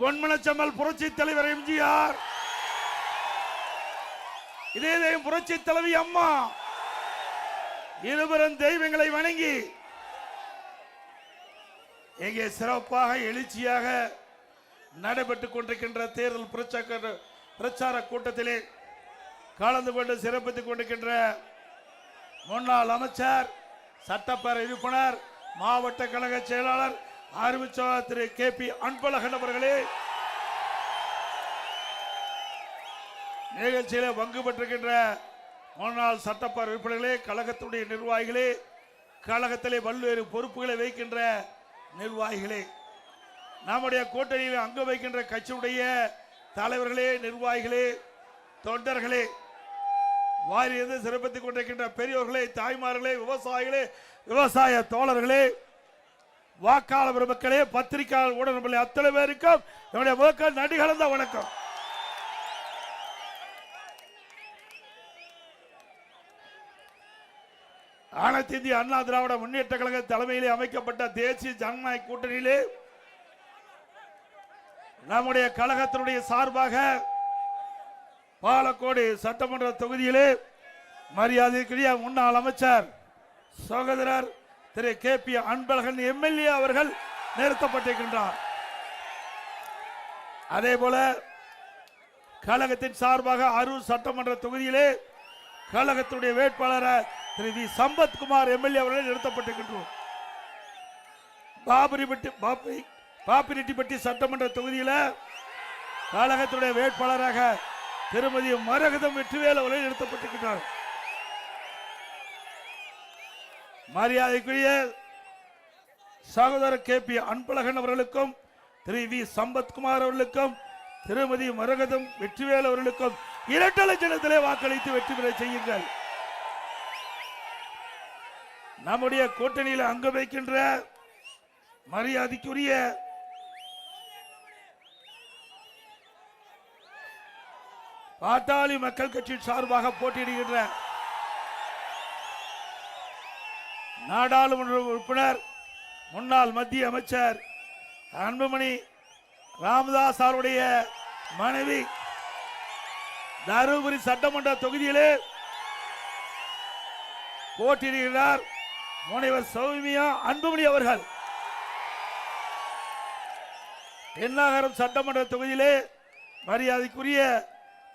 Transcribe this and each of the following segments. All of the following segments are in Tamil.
பொன்மனச்சம்மல் புரட்சி தலைவர் எம்ஜிஆர், இதே புரட்சி தலைவி அம்மா இருவரும் தெய்வங்களை வணங்கி இங்கே சிறப்பாக எழுச்சியாக நடைபெற்றுக் கொண்டிருக்கின்ற தேர்தல் பிரச்சார கூட்டத்திலே கலந்து கொண்டு சிறப்பித்துக் கொண்டிருக்கின்ற முன்னாள் அமைச்சர், சட்டப்பேரவை உறுப்பினர், மாவட்ட கழக செயலாளர் அறிவிச்சவர் திரு KP அன்பழகன் அவர்களே, நிகழ்ச்சியிலே பங்கு பெற்றிருக்கின்ற முன்னாள் சட்டப்பேரவை உறுப்பினர்களே, கழகத்துடைய நிர்வாகிகளே, கழகத்திலே பல்வேறு பொறுப்புகளை வைக்கின்ற நிர்வாகிகளே, நம்முடைய கூட்டணியில் அங்கு வைக்கின்ற கட்சியுடைய தலைவர்களே, நிர்வாகிகளே, தொண்டர்களே, வாரியது சிறப்பித்துக் கொண்டிருக்கின்ற பெரியோர்களே, தாய்மார்களே, விவசாயிகளே, விவசாய தோழர்களே, வாக்காளர் பெருமக்களே, பத்திரிகையாளர் ஊடகங்களே, அத்தனை பேருக்கும் என்னுடைய மக்கள் நன்றி கலந்த வணக்கம். அனைத்து இந்திய அண்ணா திராவிட முன்னேற்ற கழக தலைமையிலே அமைக்கப்பட்ட தேசிய ஜனநாயக கூட்டணியிலே நம்முடைய கழகத்தினுடைய சார்பாக பாலக்கோடு சட்டமன்ற தொகுதியிலே மரியாதைக்குரிய முன்னாள் அமைச்சர் சகோதரர் திரு KP அன்பழகன் MLA அவர்கள் நிறுத்தப்பட்டிருக்கின்றார். அதே போல கழகத்தின் சார்பாக அரூர் சட்டமன்ற தொகுதியிலே கழகத்துடைய வேட்பாளர் திரு V சம்பத்குமார் MLA அவர்கள் நிறுத்தப்பட்டிருக்கின்றோம். பாப்பிரெட்டிப்பட்டி சட்டமன்ற தொகுதியில் கழகத்துடைய வேட்பாளராக திருமதி மரகதம் வெற்றிவேல் அவர்கள் நிறுத்தப்பட்டிருக்கிறார். மரியாதைக்குரிய சகோதரர் KP அன்பழகன் அவர்களுக்கும் திரு V சம்பத்குமார் அவர்களுக்கும் திருமதி மரகதம் வெற்றிவேல் அவர்களுக்கும் இரட்டை சின்னத்திலே வாக்களித்து வெற்றி பெற செய்யுங்கள். நம்முடைய கூட்டணியில் அங்கு வைக்கின்ற மரியாதைக்குரிய பாட்டாளி மக்கள் கட்சி சார்பாக போட்டியிடுகின்ற நாடாளுமன்ற உறுப்பினர் முன்னாள் மத்திய அமைச்சர் அன்புமணி ராமதாஸ் அவருடைய மனைவி தருமபுரி சட்டமன்ற தொகுதியிலே போட்டியிடுகிறார் முனைவர் சௌமியா அன்புமணி அவர்கள். எண்ணாகரம் சட்டமன்ற தொகுதியிலே மரியாதைக்குரிய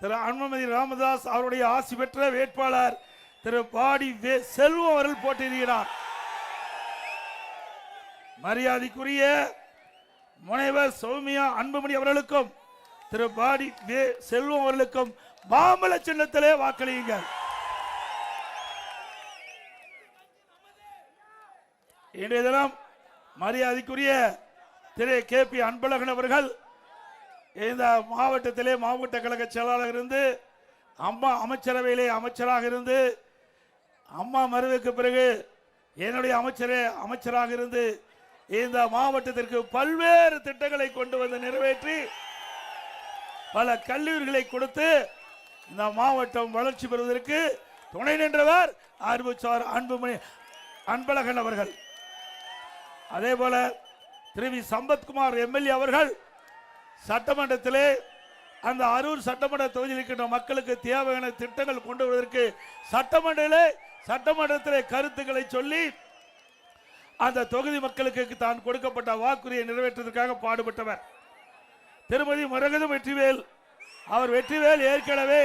திரு அன்புமணி ராமதாஸ் அவருடைய ஆசி பெற்ற வேட்பாளர் திரு பாடி செல்வம் அவர்கள் போட்டியிடுகிறார். மரியாதைக்குரிய முனைவர் சௌமியா அன்புமணி அவர்களுக்கும் திரு பாடி செல்வம் அவர்களுக்கும் மாம்பழ சின்னத்திலே வாக்களியுங்கள். இன்றைய தினம் மரியாதைக்குரிய திரு KP அன்பழகன் அவர்கள் இந்த மாவட்டத்திலே மாவட்ட கழக செயலாளர் இருந்து அம்மா அமைச்சரவையிலே அமைச்சராக இருந்து அம்மா மறைவுக்கு பிறகு என்னுடைய அமைச்சராக இருந்து இந்த மாவட்டத்திற்கு பல்வேறு திட்டங்களை கொண்டு வந்து நிறைவேற்றி பல கல்லூரிகளை கொடுத்து இந்த மாவட்டம் வளர்ச்சி பெறுவதற்கு துணை நின்றவர் அறிவிச்சார் அன்புமணி அன்பழகன் அவர்கள். அதே போல திரு V சம்பத்குமார் MLA அவர்கள் சட்டமன்றத்திலே அந்த அரூர் சட்டமன்ற தொகுதியில் இருக்கின்ற மக்களுக்கு தேவையான திட்டங்கள் கொண்டு வருவதற்கு சட்டமன்றத்திலே கருத்துக்களை சொல்லி அந்த தொகுதி மக்களுக்கு தான் கொடுக்கப்பட்ட வாக்குறுதியை நிறைவேற்றுவதற்காக பாடுபட்டவர் திருமதி மரகதம் வெற்றிவேல். அவர் வெற்றிவேல் ஏற்கனவே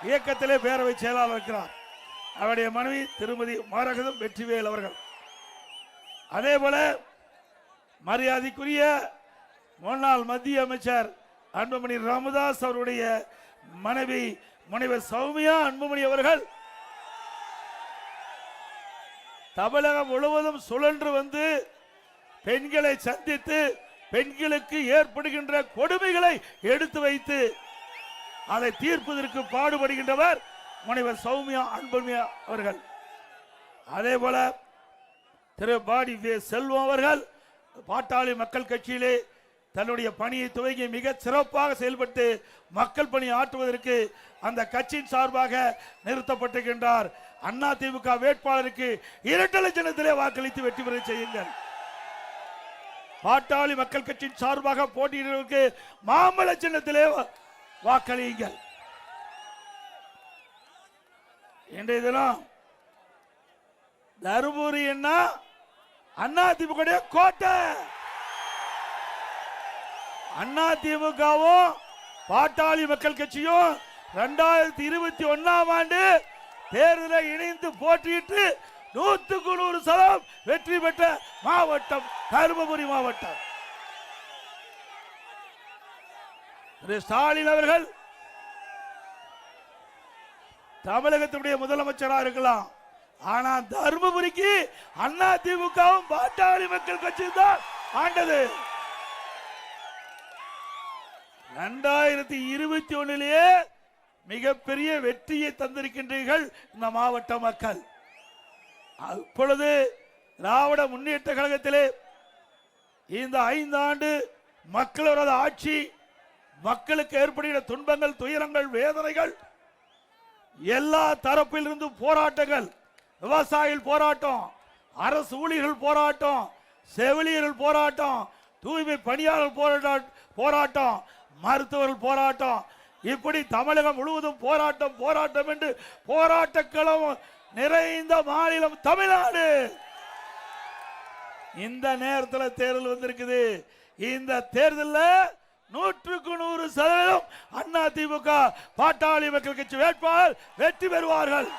இயக்கத்திலே பேரவை செயலாளர் இருக்கிறார். அவருடைய மனைவி திருமதி மரகதம் வெற்றிவேல் அவர்கள். அதே போல மரியாதைக்குரிய முன்னாள் மத்திய அமைச்சர் அன்புமணி ராமதாஸ் அவருடைய மனைவி முனைவர் சௌமியா அன்புமணி அவர்கள் தமிழகம் முழுவதும் சுழன்று வந்து பெண்களை சந்தித்து பெண்களுக்கு ஏற்படுகின்ற கொடுமைகளை எடுத்து வைத்து அதை தீர்ப்பதற்கு பாடுபடுகின்றவர் முனைவர் சௌமியா அன்புமணி அவர்கள். அதே போல திரு பாடி செல்வம் அவர்கள் பாட்டாளி மக்கள் கட்சியிலே தன்னுடைய பணியை துவங்கி மிக சிறப்பாக செயல்பட்டு மக்கள் பணி ஆற்றுவதற்கு அந்த கட்சியின் சார்பாக நிறுத்தப்பட்டிருக்கின்றார். அதிமுக வேட்பாளருக்கு இரட்டை சின்னத்திலே வாக்களித்து வெற்றி பெற செய்யுங்கள். பாட்டாளி மக்கள் கட்சியின் சார்பாக போட்டியிடுவதற்கு மாம்பழ சின்னத்திலே வாக்களியுங்கள். இன்றைய தினம் தருமபுரி என்ன அதிமுக கோட்டை. அதிமுகவும் பாட்டாளி மக்கள் கட்சியும் 2021ஆம் ஆண்டு தேர்தலில் இணைந்து போட்டியிட்டு 100% வெற்றி பெற்ற மாவட்டம் தருமபுரி மாவட்டம். ஸ்டாலின் அவர்கள் தமிழகத்தினுடைய முதலமைச்சராக இருக்கலாம், ஆனா தருமபுரிக்கு அதிமுகவும் பாட்டாளி மக்கள் கட்சி தான் ஆண்டது. 2021 மிகப்பெரிய வெற்றியை தந்திருக்கின்றீர்கள் இந்த மாவட்ட மக்கள். அப்பொழுது திராவிட முன்னேற்ற கழகத்திலே இந்த 5 ஆண்டு மக்களோட ஆட்சி, மக்களுக்கு ஏற்படுகிற துன்பங்கள், துயரங்கள், வேதனைகள், எல்லா தரப்பிலிருந்து போராட்டங்கள், விவசாயிகள் போராட்டம், அரசு ஊழியர்கள் போராட்டம், செவிலியர்கள் போராட்டம், தூய்மை பணியாளர் போராட்டம், மருத்துவர்கள் போராட்டம், இப்படி தமிழகம் முழுவதும் போராட்டம் போராட்டம் என்று போராட்டக்களம் நிறைந்த மாநிலம் தமிழ்நாடு. இந்த நேரத்தில் தேர்தல் வந்திருக்குது. இந்த தேர்தலில் 100% அதிமுக பாட்டாளி மக்கள் கட்சி வேட்பாளர் வெற்றி பெறுவார்கள்.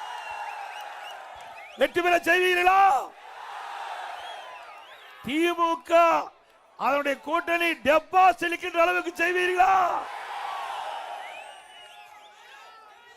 வெற்றி பெற செய்வீர்களா? திமுக அதனுடைய கூட்டணி டெபாசிட் அளவுக்கு செய்வீர்களா?